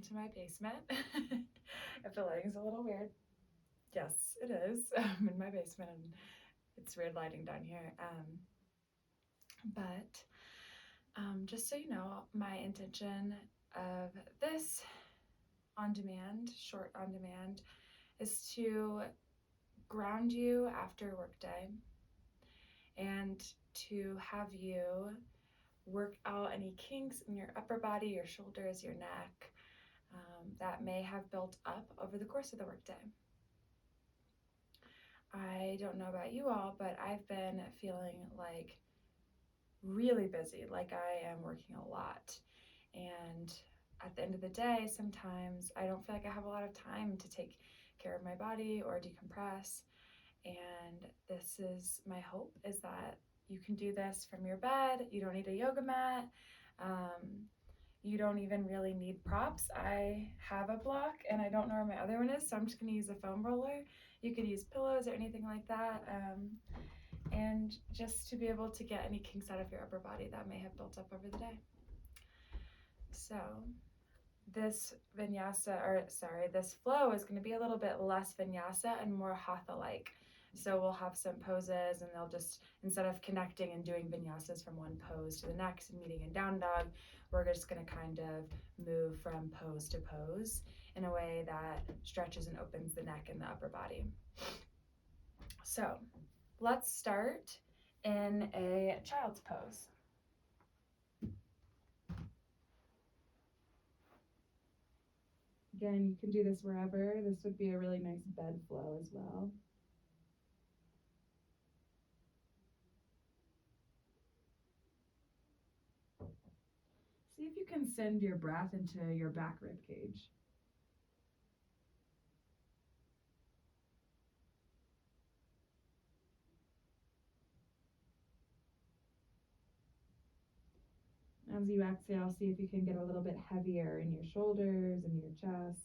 welcome to my basement. If the lighting's a little weird, yes, it is. I'm in my basement and it's weird lighting down here. But just so you know, my intention of this short on demand, is to ground you after a work day and to have you work out any kinks in your upper body, your shoulders, your neck, that may have built up over the course of the workday. I don't know about you all, but I've been feeling like really busy, like I am working a lot. And at the end of the day, sometimes I don't feel like I have a lot of time to take care of my body or decompress. And this is my hope, is that you can do this from your bed. You don't need a yoga mat. You don't even really need props. I have a block and I don't know where my other one is, so I'm just gonna use a foam roller. You could use pillows or anything like that. And just to be able to get any kinks out of your upper body that may have built up over the day. So this this flow is gonna be a little bit less vinyasa and more hatha-like. So we'll have some poses and they'll just, instead of connecting and doing vinyasas from one pose to the next and meeting in down dog, we're just gonna kind of move from pose to pose in a way that stretches and opens the neck and the upper body. So let's start in a child's pose. Again, you can do this wherever. This would be a really nice bed flow as well. See if you can send your breath into your back rib cage. As you exhale, see if you can get a little bit heavier in your shoulders and your chest.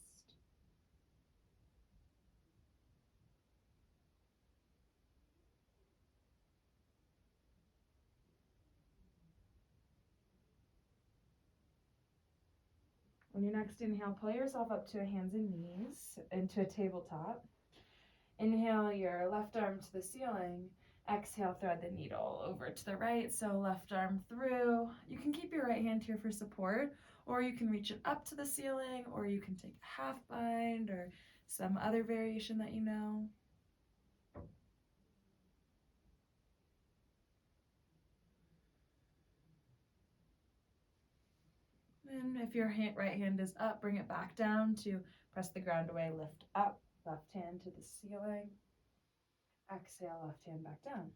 On your next inhale, pull yourself up to hands and knees into a tabletop. Inhale your left arm to the ceiling. Exhale, thread the needle over to the right, so left arm through. You can keep your right hand here for support, or you can reach it up to the ceiling, or you can take a half bind or some other variation that you know. And if your right hand is up, bring it back down to press the ground away, lift up, left hand to the ceiling. Exhale, left hand back down.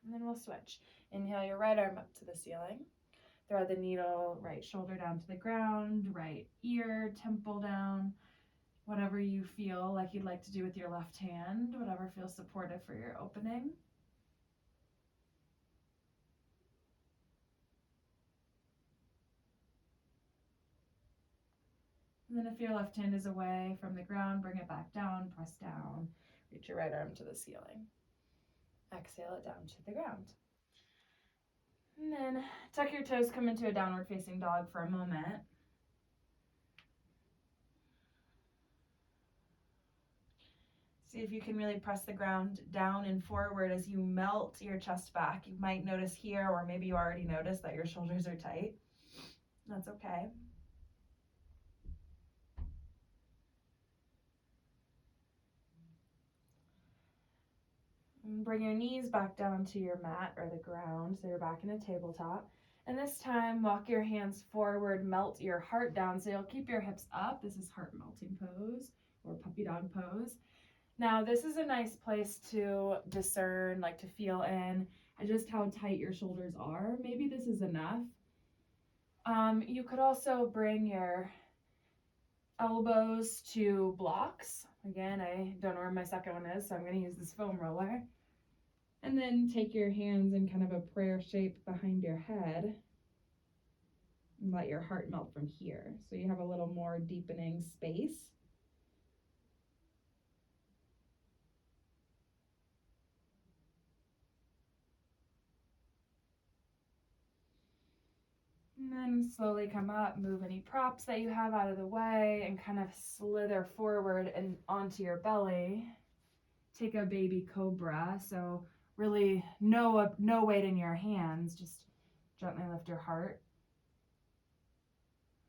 And then we'll switch. Inhale your right arm up to the ceiling. Thread the needle, right shoulder down to the ground, right ear, temple down. Whatever you feel like you'd like to do with your left hand, whatever feels supportive for your opening. And then if your left hand is away from the ground, bring it back down, press down, reach your right arm to the ceiling. Exhale it down to the ground. And then tuck your toes, come into a downward facing dog for a moment. See if you can really press the ground down and forward as you melt your chest back. You might notice here, or maybe you already noticed, that your shoulders are tight. That's okay. And bring your knees back down to your mat or the ground, so you're back in a tabletop. And this time, walk your hands forward, melt your heart down, so you'll keep your hips up. This is heart melting pose or puppy dog pose. Now, this is a nice place to discern, like to feel in, and just how tight your shoulders are. Maybe this is enough. You could also bring your elbows to blocks. Again, I don't know where my second one is, so I'm going to use this foam roller. And then take your hands in kind of a prayer shape behind your head and let your heart melt from here. So you have a little more deepening space. And then Slowly come up, move any props that you have out of the way, and kind of slither forward and onto your belly. Take a baby cobra, so really no weight in your hands, just gently lift your heart.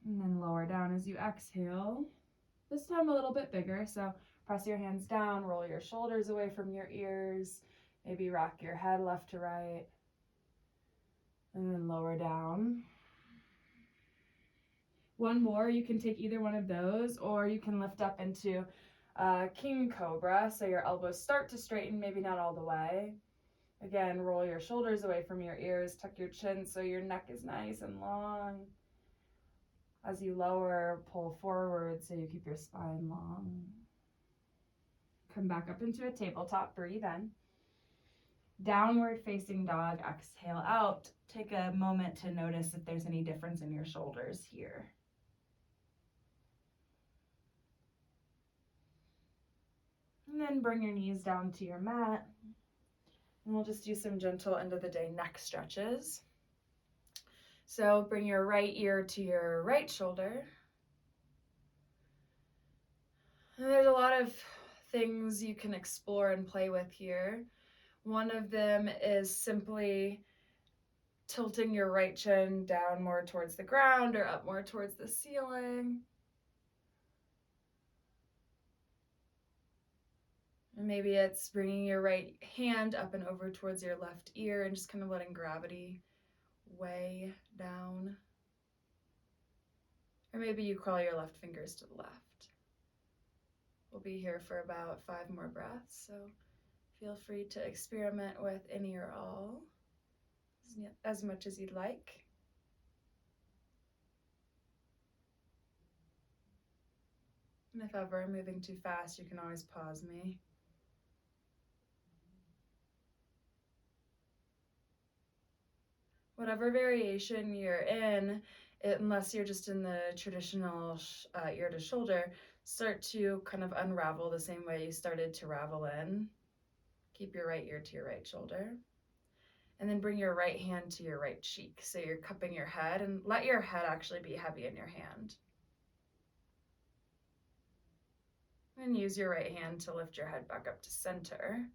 And then lower down as you exhale. This time a little bit bigger, so press your hands down, roll your shoulders away from your ears, maybe rock your head left to right, and then lower down. One more, you can take either one of those, or you can lift up into King Cobra, so your elbows start to straighten, maybe not all the way. Again, roll your shoulders away from your ears, tuck your chin so your neck is nice and long. As you lower, pull forward so you keep your spine long. Come back up into a tabletop, breathe in. Downward facing dog, exhale out. Take a moment to notice if there's any difference in your shoulders here. And then bring your knees down to your mat. And we'll just do some gentle end of the day neck stretches. So bring your right ear to your right shoulder. And there's a lot of things you can explore and play with here. One of them is simply tilting your right chin down more towards the ground or up more towards the ceiling. And maybe it's bringing your right hand up and over towards your left ear and just kind of letting gravity weigh down. Or maybe you crawl your left fingers to the left. We'll be here for about 5 more breaths, so feel free to experiment with any or all as much as you'd like. And if ever I'm moving too fast, you can always pause me. Whatever variation you're in, unless you're just in the traditional ear to shoulder, start to kind of unravel the same way you started to ravel in. Keep your right ear to your right shoulder. And then bring your right hand to your right cheek. So you're cupping your head, and let your head actually be heavy in your hand. And use your right hand to lift your head back up to center.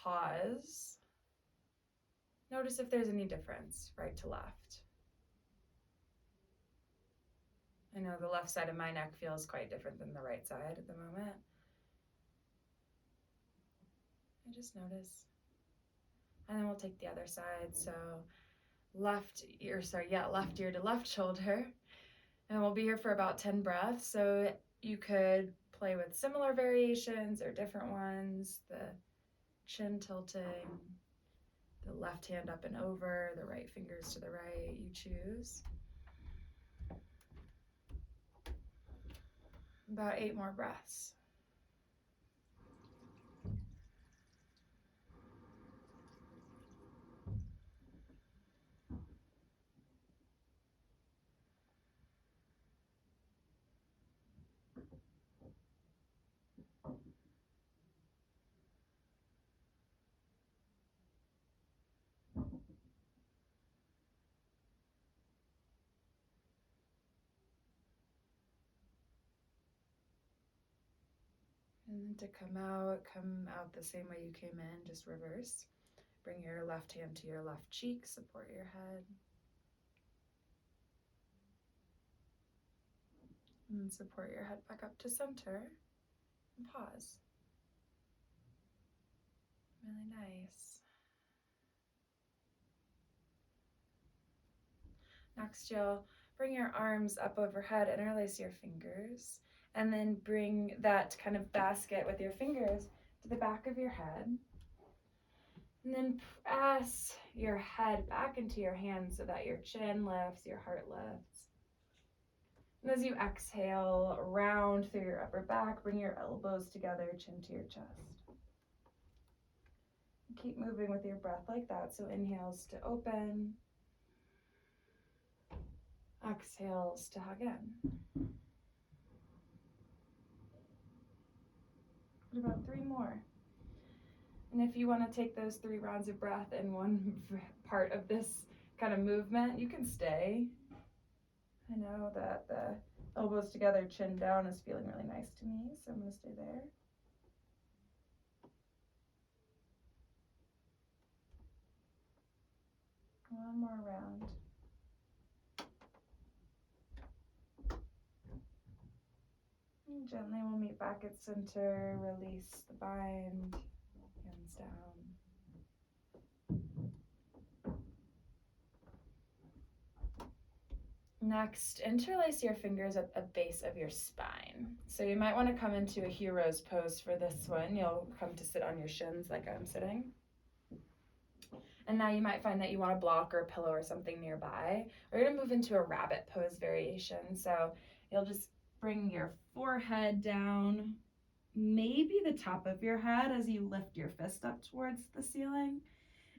Pause. Notice if there's any difference, right to left. I know the left side of my neck feels quite different than the right side at the moment. I just notice. And then we'll take the other side. So left ear to left shoulder. And we'll be here for about 10 breaths. So you could play with similar variations or different ones. The chin tilting, the left hand up and over, the right fingers to the right, you choose. About 8 more breaths. And to come out the same way you came in, just reverse. Bring your left hand to your left cheek, support your head. And support your head back up to center. And pause. Really nice. Next, you'll bring your arms up overhead, interlace your fingers, and then bring that kind of basket with your fingers to the back of your head. And then press your head back into your hands so that your chin lifts, your heart lifts. And as you exhale, round through your upper back, bring your elbows together, chin to your chest. Keep moving with your breath like that. So inhales to open. Exhales to hug in. What about 3 more? And if you want to take those 3 rounds of breath in one part of this kind of movement, you can stay. I know that the elbows together, chin down is feeling really nice to me, so I'm going to stay there. One more round. And gently we'll meet back at center, release the bind, hands down. Next, interlace your fingers at the base of your spine. So you might want to come into a hero's pose for this one. You'll come to sit on your shins like I'm sitting. And now you might find that you want a block or a pillow or something nearby. We're going to move into a rabbit pose variation. So you'll just bring your forehead down, maybe the top of your head as you lift your fist up towards the ceiling.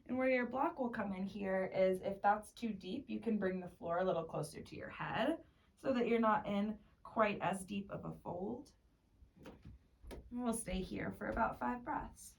And where your block will come in here is if that's too deep, you can bring the floor a little closer to your head so that you're not in quite as deep of a fold. And we'll stay here for about 5 breaths.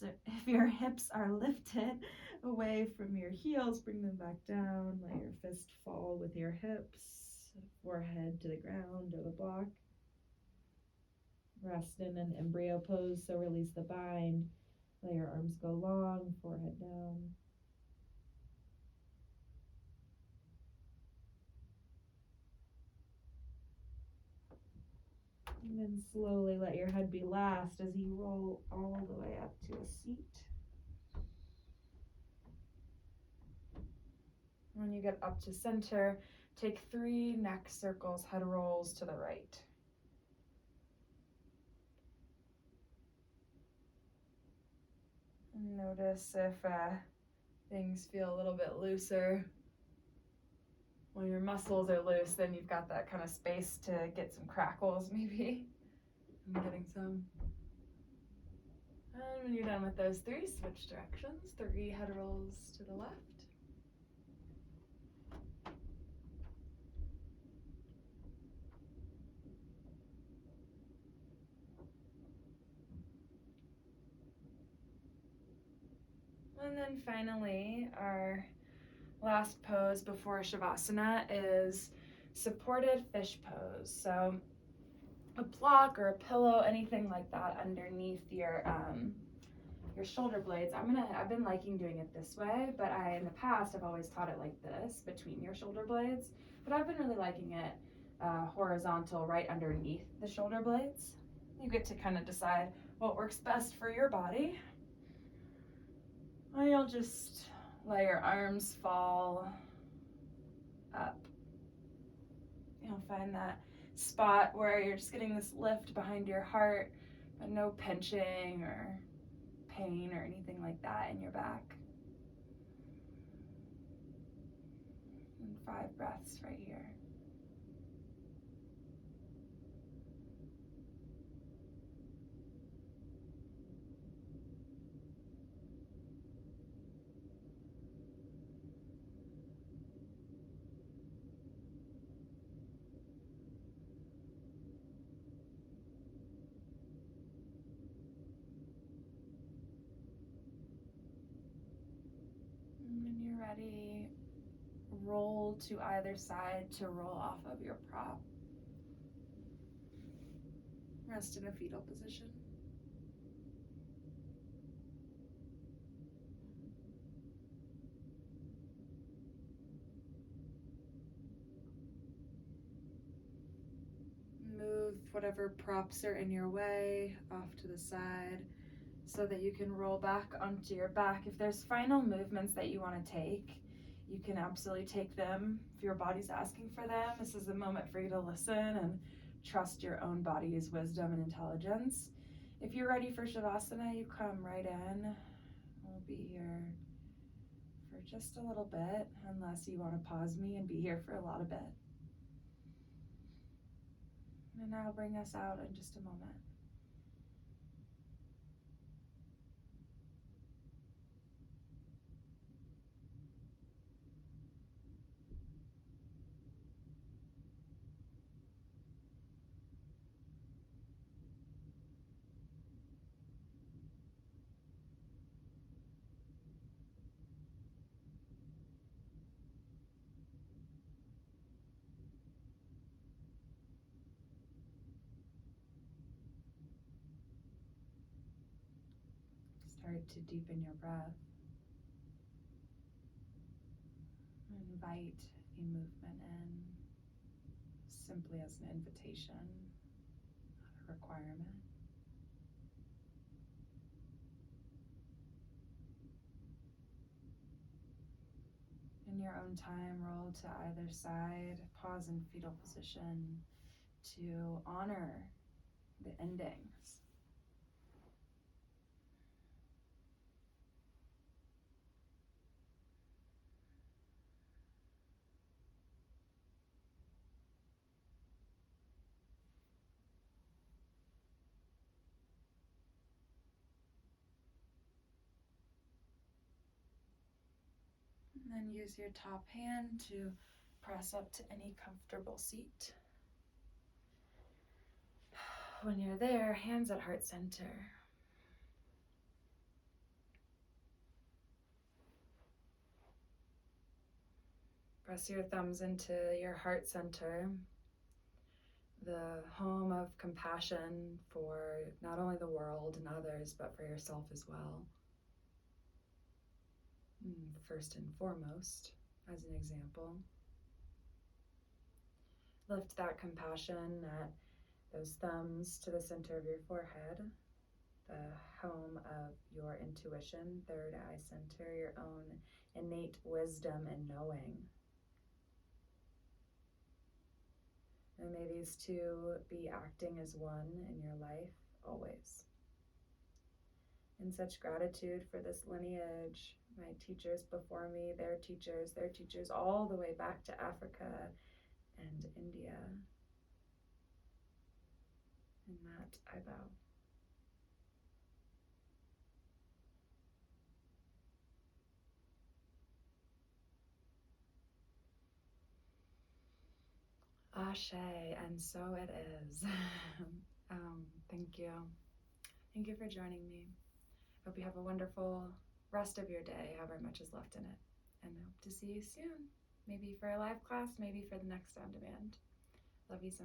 If your hips are lifted away from your heels, bring them back down. Let your fist fall with your hips, forehead to the ground or the block. Rest in an embryo pose, so release the bind. Let your arms go long, forehead down. And then slowly let your head be last as you roll all the way up to a seat. When you get up to center, take 3 neck circles, head rolls to the right. And notice if things feel a little bit looser. When your muscles are loose, then you've got that kind of space to get some crackles, maybe. I'm getting some. And when you're done with those 3, switch directions. 3 head rolls to the left. And then finally, our last pose before Shavasana is supported fish pose. So a block or a pillow, anything like that underneath your shoulder blades. I've been liking doing it this way, but in the past I've always taught it like this, between your shoulder blades. But I've been really liking it horizontal, right underneath the shoulder blades. You get to kind of decide what works best for your body. And you'll just let your arms fall up. You'll find that spot where you're just getting this lift behind your heart, but no pinching or pain or anything like that in your back. And 5 breaths right here. And when you're ready, roll to either side to roll off of your prop. Rest in a fetal position. Move whatever props are in your way off to the side so that you can roll back onto your back. If there's final movements that you want to take, you can absolutely take them. If your body's asking for them, this is the moment for you to listen and trust your own body's wisdom and intelligence. If you're ready for Shavasana, you come right in. We'll be here for just a little bit, unless you want to pause me and be here for a lot of bit. And I'll bring us out in just a moment. hard to deepen your breath, invite a movement in simply as an invitation, not a requirement. In your own time, roll to either side, pause in fetal position to honor the endings. And then use your top hand to press up to any comfortable seat. When you're there, hands at heart center. Press your thumbs into your heart center, the home of compassion for not only the world and others, but for yourself as well. First and foremost, as an example. Lift that compassion, those thumbs to the center of your forehead, the home of your intuition, third eye center, your own innate wisdom and knowing. And may these two be acting as one in your life always. In such gratitude for this lineage, my teachers before me, their teachers, all the way back to Africa and India. In that I bow. Ashe, and so it is. Thank you. Thank you for joining me. Hope you have a wonderful rest of your day, however much is left in it. And I hope to see you soon. Maybe for a live class, maybe for the next on demand. Love you so much.